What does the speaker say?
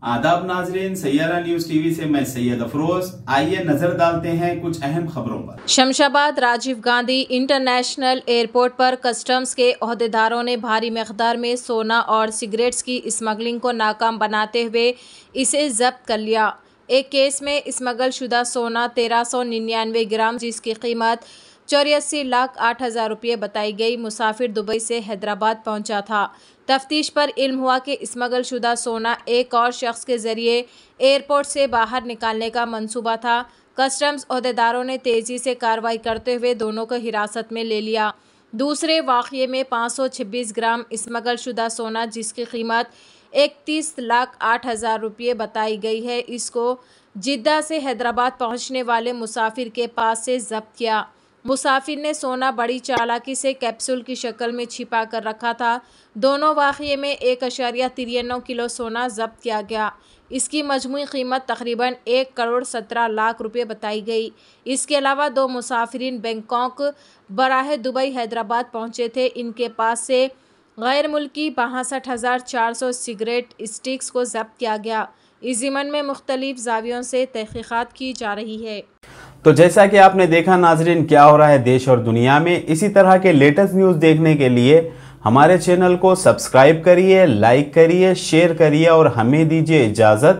आदाब नाजरीन, Saiyaara news TV से मैं सैयद अफरोज। आइए नजर डालते हैं कुछ अहम खबरों पर। शमशाबाद राजीव गांधी इंटरनेशनल एयरपोर्ट पर कस्टम्स के ओहदेदारों ने भारी मकदार में सोना और सिगरेट्स की स्मगलिंग को नाकाम बनाते हुए इसे जब्त कर लिया। एक केस में स्मगल शुदा सोना 1399 ग्राम, जिसकी कीमत 84,08,000 रुपये बताई गई, मुसाफिर दुबई से हैदराबाद पहुंचा था। तफ्तीश पर इल्म हुआ कि स्मगल शुदा सोना एक और शख्स के जरिए एयरपोर्ट से बाहर निकालने का मंसूबा था। कस्टम्स ओहदेदारों ने तेजी से कार्रवाई करते हुए दोनों को हिरासत में ले लिया। दूसरे वाक़ये में 526 ग्राम स्मगल शुदा सोना, जिसकी कीमत 31,08,000 रुपये बताई गई है, इसको जिद्दा से हैदराबाद पहुंचने वाले मुसाफिर के पास से जब्त किया। मुसाफिर ने सोना बड़ी चालाकी से कैप्सूल की शक्ल में छिपा कर रखा था। दोनों वाक़ये में 1.93 किलो सोना जब्त किया गया। इसकी मजमूई कीमत तकरीबन 1,17,00,000 रुपये बताई गई। इसके अलावा दो मुसाफिरीन बैंकॉक बराह दुबई हैदराबाद पहुंचे थे। इनके पास से गैर मुल्की 62,400 सिगरेट स्टिक्स को जब्त किया गया। इस ज़िमन में मुख्तलिफ ज़ावियों से तहक़ीक़ात की जा रही है। तो जैसा कि आपने देखा नाजरीन, क्या हो रहा है देश और दुनिया में, इसी तरह के लेटेस्ट न्यूज़ देखने के लिए हमारे चैनल को सब्सक्राइब करिए, लाइक करिए, शेयर करिए और हमें दीजिए इजाज़त।